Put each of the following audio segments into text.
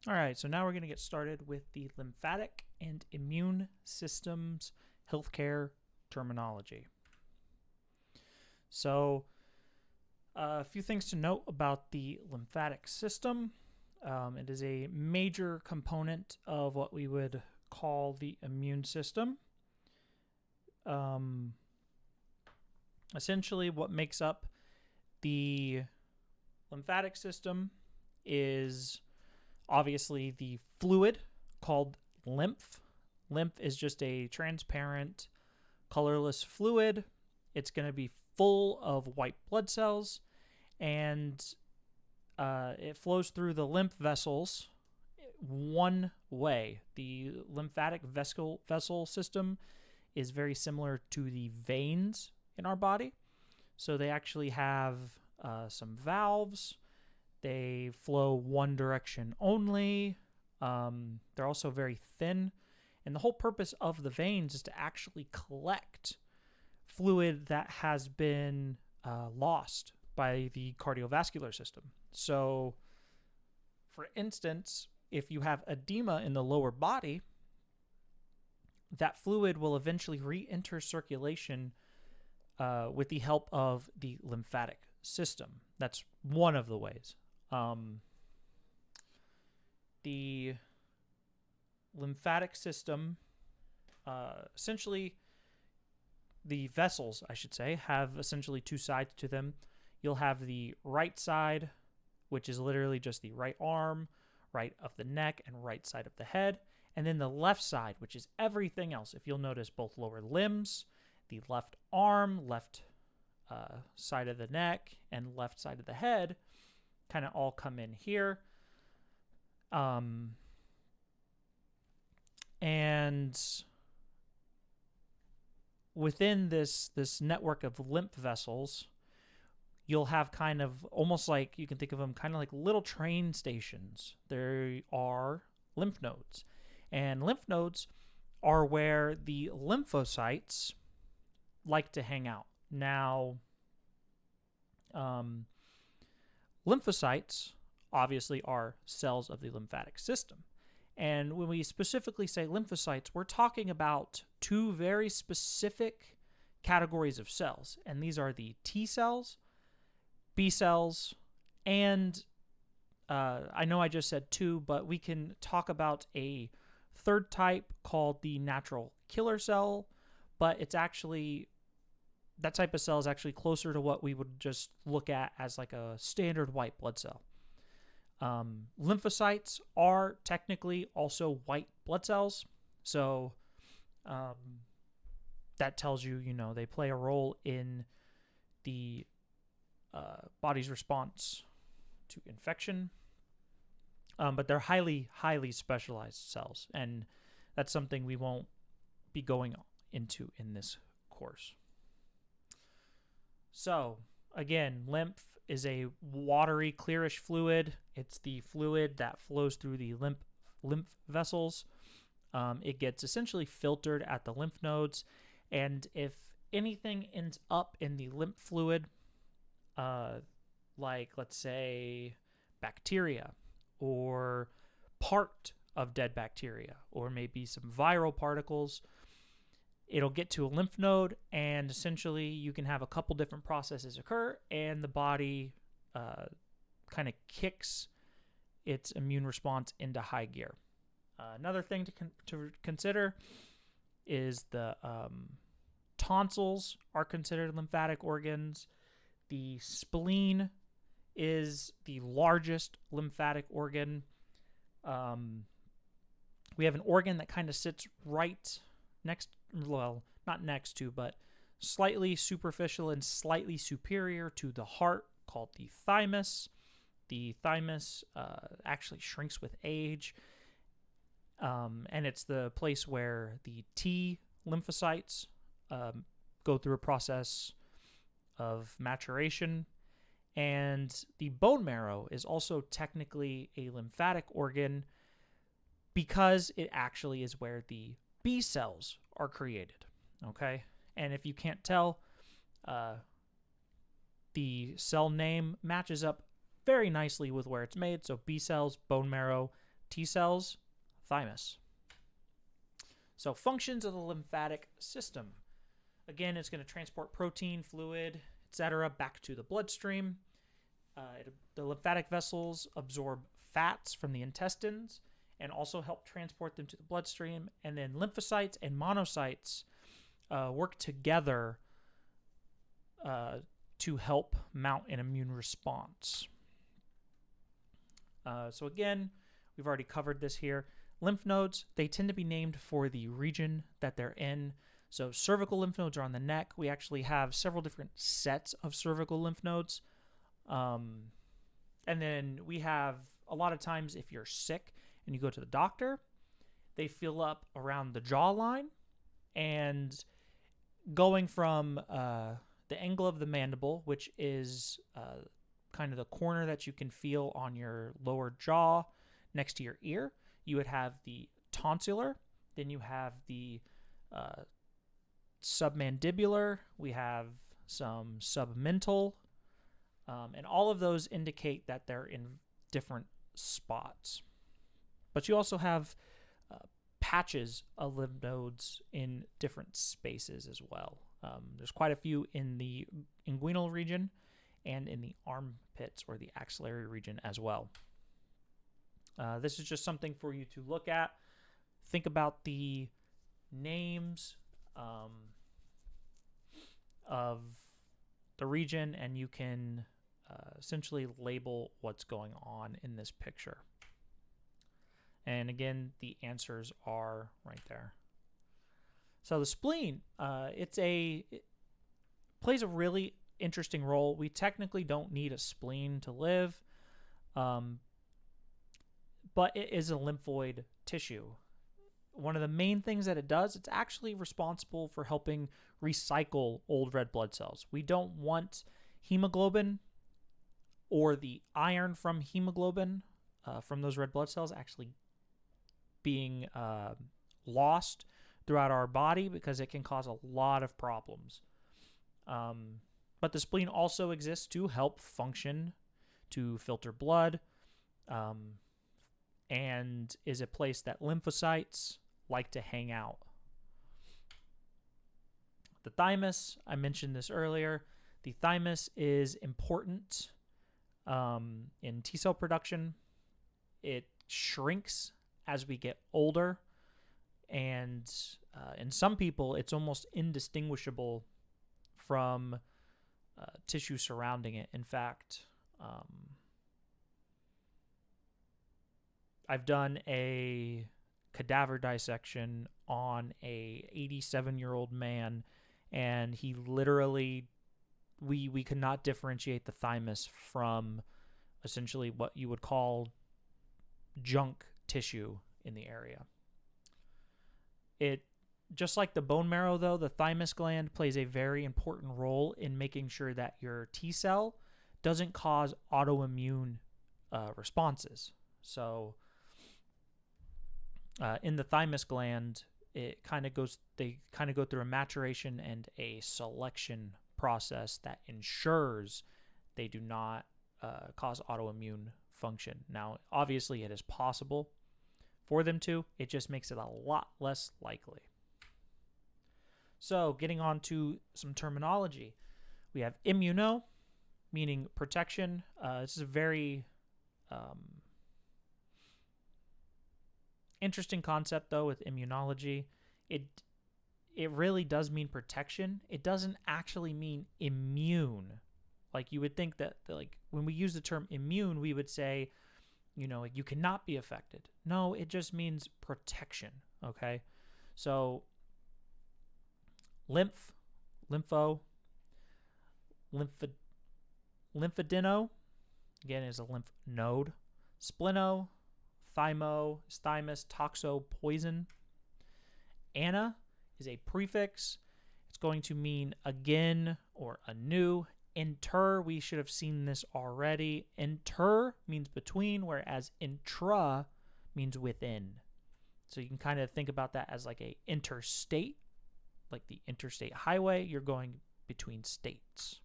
All right, so now we're going to get started with the lymphatic and immune systems healthcare terminology. So, a few things to note about the lymphatic system. It is a major component of what we would call the immune system. Essentially, what makes up the lymphatic system is obviously the fluid called lymph. Lymph is just a transparent, colorless fluid. It's going to be full of white blood cells, and it flows through the lymph vessels one way. The lymphatic vessel system is very similar to the veins in our body. So they actually have some valves. They flow one direction only. They're also very thin. And the whole purpose of the veins is to actually collect fluid that has been lost by the cardiovascular system. So, for instance, if you have edema in the lower body, that fluid will eventually re-enter circulation with the help of the lymphatic system. That's one of the ways. The lymphatic system, essentially, the vessels, I should say, have essentially two sides to them. You'll have the right side, which is literally just the right arm, right of the neck, and right side of the head. And then the left side, which is everything else. If you'll notice, both lower limbs, the left arm, left side of the neck, and left side of the head kind of all come in here. And within this network of lymph vessels, you'll have kind of almost like, you can think of them kind of like little train stations. There are lymph nodes. And lymph nodes are where the lymphocytes like to hang out. Now, lymphocytes obviously are cells of the lymphatic system. And when we specifically say lymphocytes, we're talking about two very specific categories of cells. And these are the T cells, B cells, and I know I just said two, but we can talk about a third type called the natural killer cell, but it's actually, that type of cell is actually closer to what we would just look at as like a standard white blood cell. Lymphocytes are technically also white blood cells, so that tells you, they play a role in the body's response to infection. But they're highly, highly specialized cells, and that's something we won't be going into in this course. So, again, lymph is a watery, clearish fluid. It's the fluid that flows through the lymph vessels. It gets essentially filtered at the lymph nodes, and if anything ends up in the lymph fluid, like, let's say, bacteria, or part of dead bacteria, or maybe some viral particles, it'll get to a lymph node, and essentially you can have a couple different processes occur, and the body kind of kicks its immune response into high gear. Another thing to consider is the tonsils are considered lymphatic organs. The spleen is the largest lymphatic organ. We have an organ that kind of sits right next, well, not next to, but slightly superficial and slightly superior to the heart, called the thymus. The thymus actually shrinks with age, and it's the place where the T lymphocytes go through a process of maturation. And the bone marrow is also technically a lymphatic organ because it actually is where the B cells are created, okay? And if you can't tell, the cell name matches up very nicely with where it's made. So B cells, bone marrow, T cells, thymus. So functions of the lymphatic system. Again, it's going to transport protein, fluid, etc. back to the bloodstream. The lymphatic vessels absorb fats from the intestines and also help transport them to the bloodstream. And then lymphocytes and monocytes work together to help mount an immune response. So again, we've already covered this here. Lymph nodes, they tend to be named for the region that they're in. So cervical lymph nodes are on the neck. We actually have several different sets of cervical lymph nodes. And then we have, a lot of times if you're sick and you go to the doctor, they fill up around the jawline, and going from the angle of the mandible, which is kind of the corner that you can feel on your lower jaw next to your ear, you would have the tonsillar, then you have the submandibular, we have some submental, and all of those indicate that they're in different spots. But you also have patches of lymph nodes in different spaces as well. There's quite a few in the inguinal region and in the armpits or the axillary region as well. This is just something for you to look at. Think about the names of the region, and you can essentially label what's going on in this picture. And again, the answers are right there. So the spleen, it plays a really interesting role. We technically don't need a spleen to live, but it is a lymphoid tissue. One of the main things that it does, it's actually responsible for helping recycle old red blood cells. We don't want hemoglobin or the iron from hemoglobin from those red blood cells actually being lost throughout our body, because it can cause a lot of problems. But the spleen also exists to help function, to filter blood, and is a place that lymphocytes like to hang out. The thymus, I mentioned this earlier. The thymus is important in T cell production. It shrinks as we get older, and in some people, it's almost indistinguishable from tissue surrounding it. In fact, I've done a cadaver dissection on a 87-year-old man, and he literally, we could not differentiate the thymus from essentially what you would call junk tissue in the area. It, just like the bone marrow though, the thymus gland plays a very important role in making sure that your T cell doesn't cause autoimmune responses. So in the thymus gland, they kind of go through a maturation and a selection process that ensures they do not cause autoimmune function. Now, obviously, it is possible for them to. It just makes it a lot less likely. So, getting on to some terminology, we have immuno, meaning protection. This is a very interesting concept, though, with immunology. It really does mean protection. It doesn't actually mean immune. Like, you would think that, like, when we use the term immune, we would say, you know, like, you cannot be affected. No, it just means protection, okay? So, lymphodino, again, is a lymph node. Spleno, thymo, thymus, toxo, poison. Ana is a prefix. It's going to mean again or anew. Inter, we should have seen this already. Inter means between, whereas intra means within. So you can kind of think about that as like a interstate, like the interstate highway. You're going between states.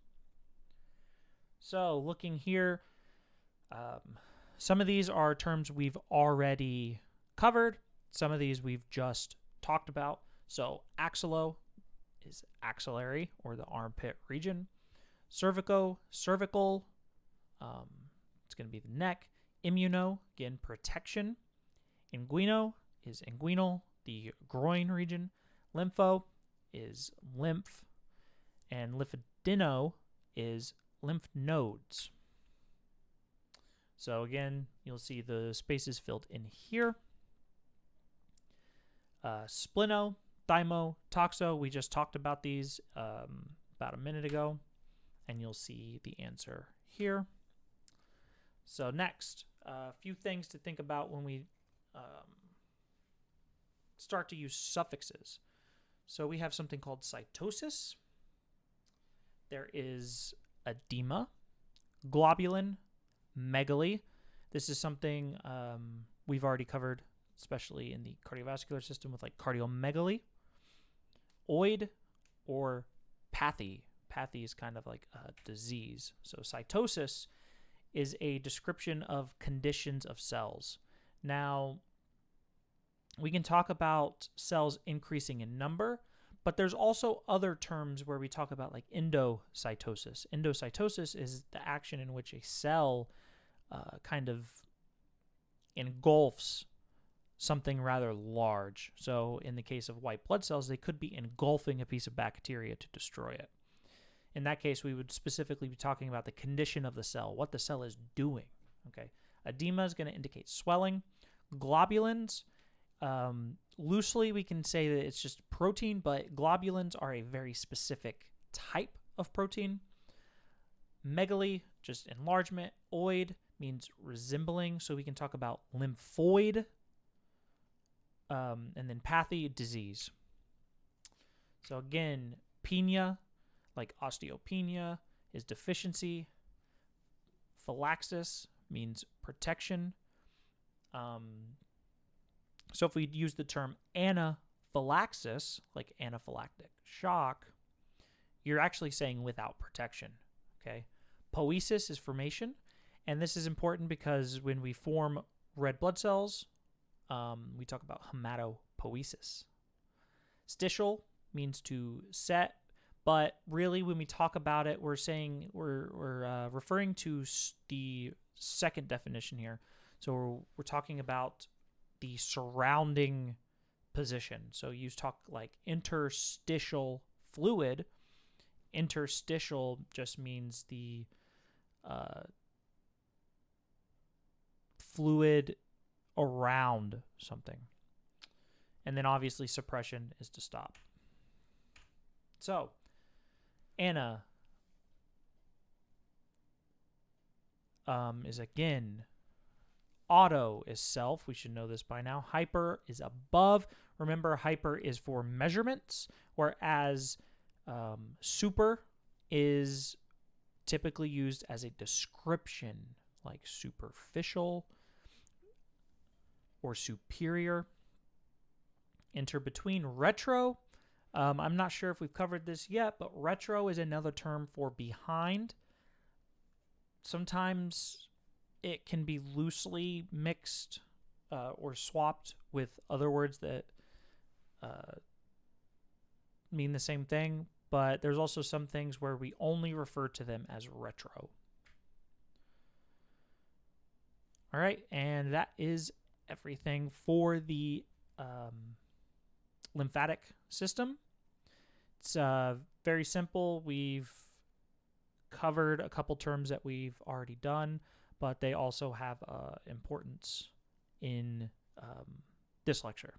So looking here, Some of these are terms we've already covered. Some of these we've just talked about. So axillo is axillary, or the armpit region. Cervical, it's going to be the neck. Immuno, again, protection. Inguino is inguinal, the groin region. Lympho is lymph. And lymphadeno is lymph nodes. So again, you'll see the spaces filled in here. Spleno, thymo, toxo, we just talked about these about a minute ago, and you'll see the answer here. So next, a few things to think about when we start to use suffixes. So we have something called cytosis. There is edema, globulin, megaly. This is something we've already covered, especially in the cardiovascular system with like cardiomegaly. Oid or pathy. Pathy is kind of like a disease. So cytosis is a description of conditions of cells. Now, we can talk about cells increasing in number, but there's also other terms where we talk about like endocytosis. Endocytosis is the action in which a cell kind of engulfs something rather large. So in the case of white blood cells, they could be engulfing a piece of bacteria to destroy it. In that case, we would specifically be talking about the condition of the cell, what the cell is doing. Okay, edema is going to indicate swelling. Globulins, loosely we can say that it's just protein, but globulins are a very specific type of protein. Megaly, just enlargement. Oid means resembling, so we can talk about lymphoid. And then pathy, disease. So again, penia, like osteopenia, is deficiency. Phylaxis means protection. So if we use the term anaphylaxis, like anaphylactic shock, you're actually saying without protection. Okay. Poiesis is formation, and this is important because when we form red blood cells, we talk about hematopoiesis. Stitial means to set, but really when we talk about it, we're saying we're referring to the second definition here. So we're talking about the surrounding position. So you talk like interstitial fluid. Interstitial just means the fluid around something. And then obviously suppression is to stop. So, ana is again, auto is self. We should know this by now. Hyper is above. Remember, hyper is for measurements, whereas super is typically used as a description, like superficial or superior. Enter between. Retro, I'm not sure if we've covered this yet, but retro is another term for behind. Sometimes it can be loosely mixed or swapped with other words that mean the same thing, but there's also some things where we only refer to them as retro. All right, and that is everything for the lymphatic system. It's very simple. We've covered a couple terms that we've already done, but they also have importance in this lecture.